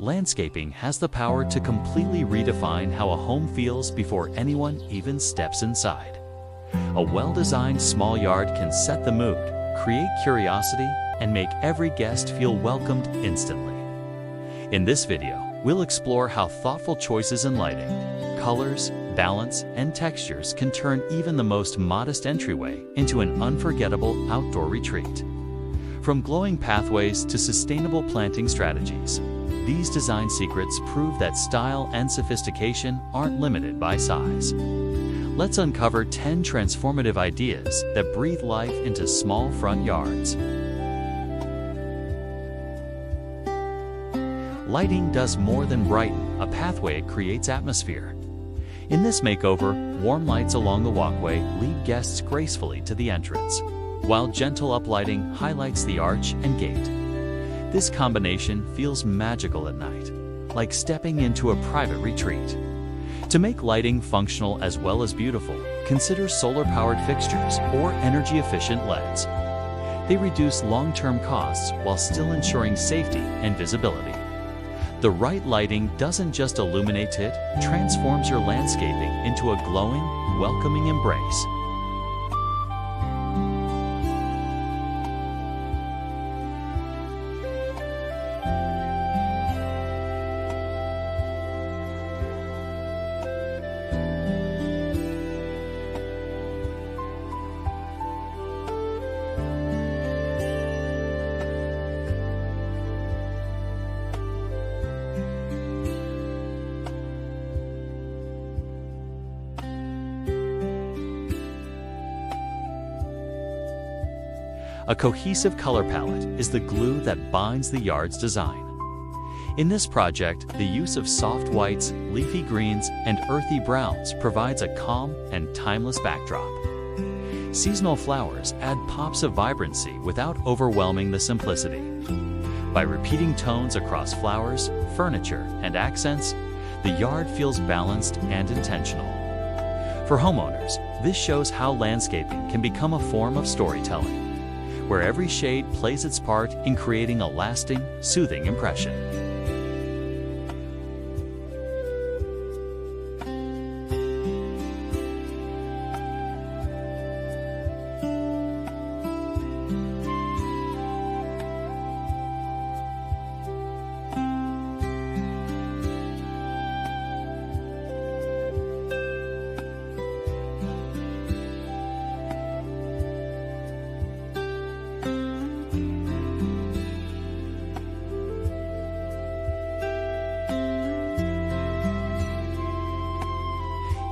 Landscaping has the power to completely redefine how a home feels before anyone even steps inside. A well-designed small yard can set the mood, create curiosity, and make every guest feel welcomed instantly. In this video, we'll explore how thoughtful choices in lighting, colors, balance, and textures can turn even the most modest entryway into an unforgettable outdoor retreat. From glowing pathways to sustainable planting strategies, these design secrets prove that style and sophistication aren't limited by size. Let's uncover 10 transformative ideas that breathe life into small front yards. Lighting does more than brighten a pathway, it creates atmosphere. In this makeover, warm lights along the walkway lead guests gracefully to the entrance, while gentle uplighting highlights the arch and gate. This combination feels magical at night, like stepping into a private retreat. To make lighting functional as well as beautiful, consider solar-powered fixtures or energy-efficient LEDs. They reduce long-term costs while still ensuring safety and visibility. The right lighting doesn't just illuminate, it transforms your landscaping into a glowing, welcoming embrace. A cohesive color palette is the glue that binds the yard's design. In this project, the use of soft whites, leafy greens, and earthy browns provides a calm and timeless backdrop. Seasonal flowers add pops of vibrancy without overwhelming the simplicity. By repeating tones across flowers, furniture, and accents, the yard feels balanced and intentional. For homeowners, this shows how landscaping can become a form of storytelling, where every shade plays its part in creating a lasting, soothing impression.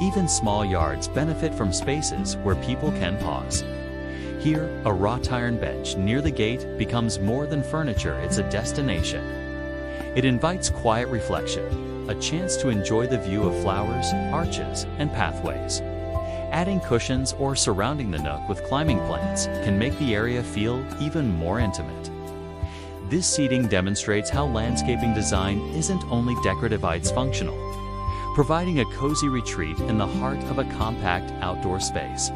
Even small yards benefit from spaces where people can pause. Here, a wrought iron bench near the gate becomes more than furniture, it's a destination. It invites quiet reflection, a chance to enjoy the view of flowers, arches, and pathways. Adding cushions or surrounding the nook with climbing plants can make the area feel even more intimate. This seating demonstrates how landscaping design isn't only decorative, it's functional, providing a cozy retreat in the heart of a compact outdoor space.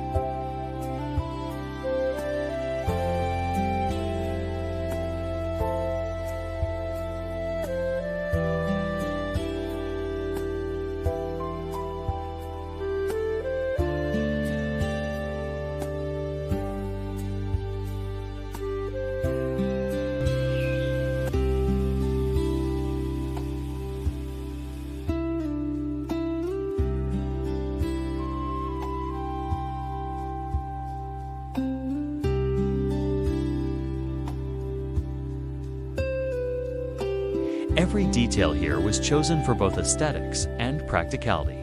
Every detail here was chosen for both aesthetics and practicality.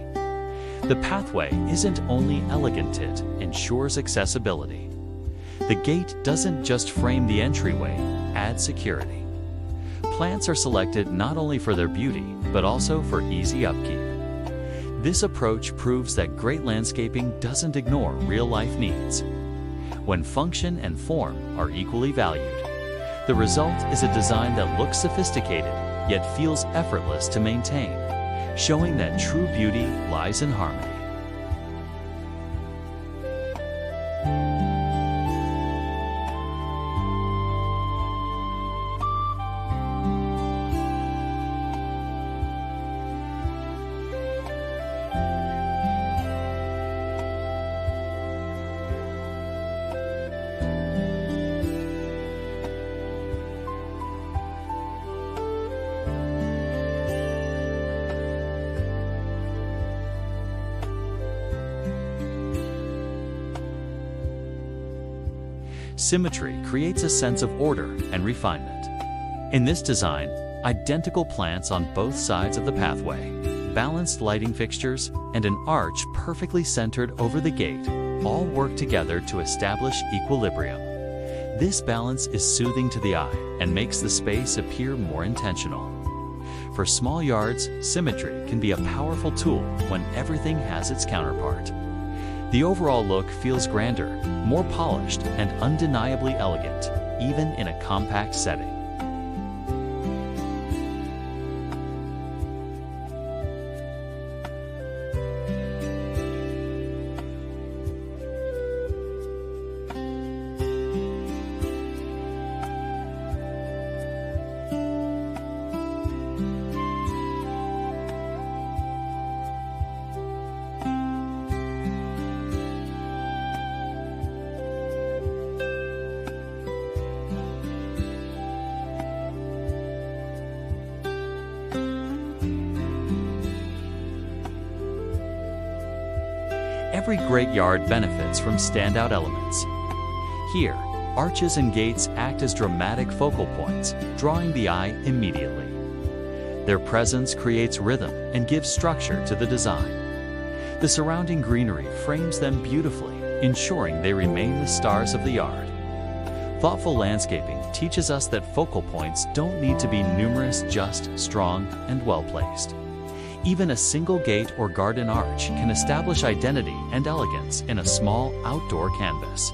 The pathway isn't only elegant, it ensures accessibility. The gate doesn't just frame the entryway, add security. Plants are selected not only for their beauty, but also for easy upkeep. This approach proves that great landscaping doesn't ignore real-life needs. When function and form are equally valued, the result is a design that looks sophisticated, yet feels effortless to maintain, showing that true beauty lies in harmony. Symmetry creates a sense of order and refinement. In this design, identical plants on both sides of the pathway, balanced lighting fixtures, and an arch perfectly centered over the gate all work together to establish equilibrium. This balance is soothing to the eye and makes the space appear more intentional. For small yards, symmetry can be a powerful tool when everything has its counterpart. The overall look feels grander, more polished, and undeniably elegant, even in a compact setting. Every great yard benefits from standout elements. Here, arches and gates act as dramatic focal points, drawing the eye immediately. Their presence creates rhythm and gives structure to the design. The surrounding greenery frames them beautifully, ensuring they remain the stars of the yard. Thoughtful landscaping teaches us that focal points don't need to be numerous, just strong and well-placed. Even a single gate or garden arch can establish identity and elegance in a small outdoor canvas.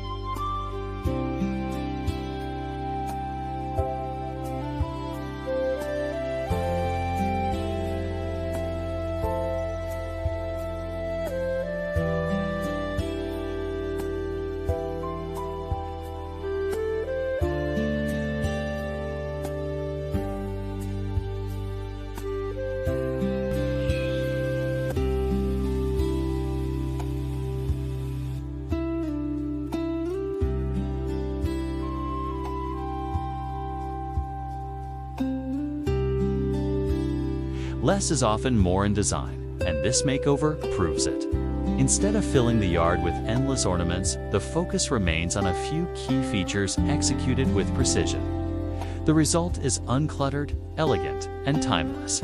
Less is often more in design, and this makeover proves it. Instead of filling the yard with endless ornaments, the focus remains on a few key features executed with precision. The result is uncluttered, elegant, and timeless.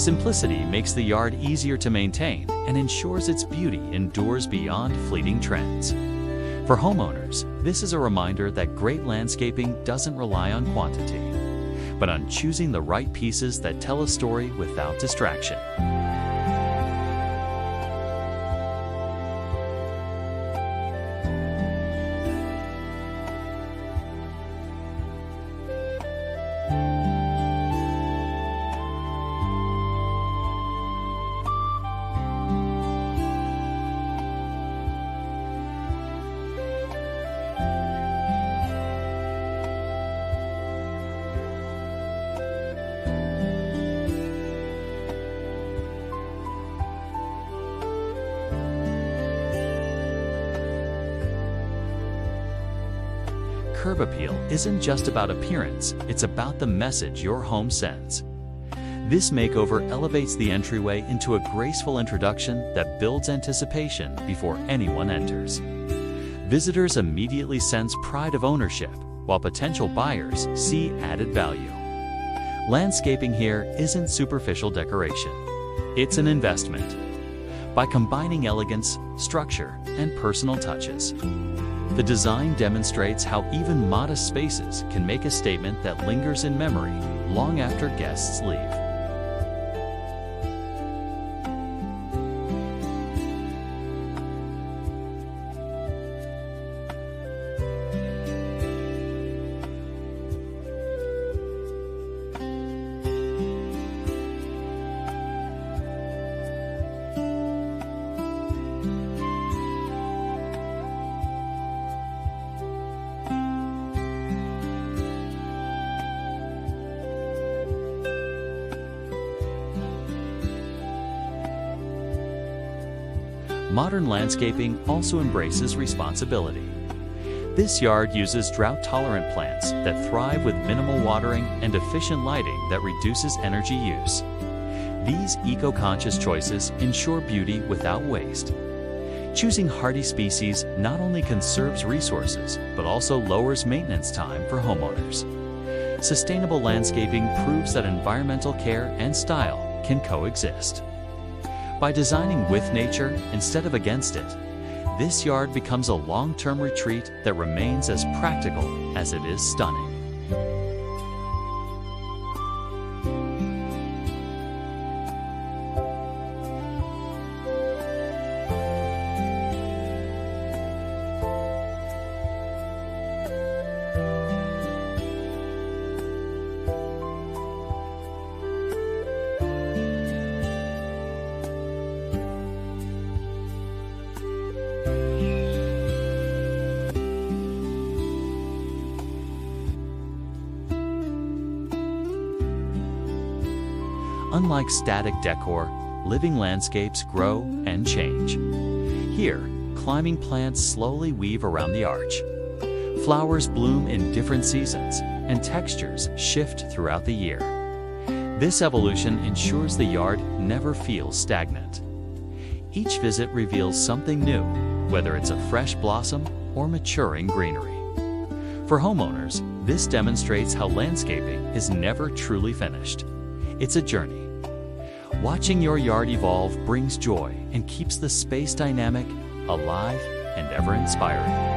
Simplicity makes the yard easier to maintain and ensures its beauty endures beyond fleeting trends. For homeowners, this is a reminder that great landscaping doesn't rely on quantity, but on choosing the right pieces that tell a story without distraction. Curb appeal isn't just about appearance, it's about the message your home sends. This makeover elevates the entryway into a graceful introduction that builds anticipation before anyone enters. Visitors immediately sense pride of ownership, while potential buyers see added value. Landscaping here isn't superficial decoration. It's an investment. By combining elegance, structure, and personal touches, the design demonstrates how even modest spaces can make a statement that lingers in memory long after guests leave. Modern landscaping also embraces responsibility. This yard uses drought-tolerant plants that thrive with minimal watering and efficient lighting that reduces energy use. These eco-conscious choices ensure beauty without waste. Choosing hardy species not only conserves resources, but also lowers maintenance time for homeowners. Sustainable landscaping proves that environmental care and style can coexist. By designing with nature instead of against it, this yard becomes a long-term retreat that remains as practical as it is stunning. Unlike static decor, living landscapes grow and change. Here, climbing plants slowly weave around the arch. Flowers bloom in different seasons, and textures shift throughout the year. This evolution ensures the yard never feels stagnant. Each visit reveals something new, whether it's a fresh blossom or maturing greenery. For homeowners, this demonstrates how landscaping is never truly finished. It's a journey. Watching your yard evolve brings joy and keeps the space dynamic, alive, and ever inspiring.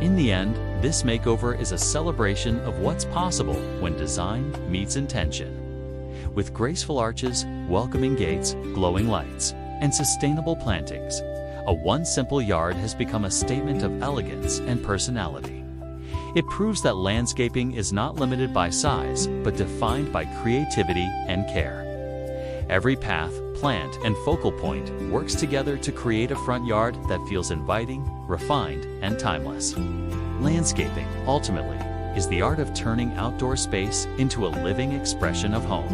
In the end, this makeover is a celebration of what's possible when design meets intention. With graceful arches, welcoming gates, glowing lights, and sustainable plantings, a once simple yard has become a statement of elegance and personality. It proves that landscaping is not limited by size, but defined by creativity and care. Every path, plant, and focal point works together to create a front yard that feels inviting, refined, and timeless. Landscaping, ultimately, is the art of turning outdoor space into a living expression of home.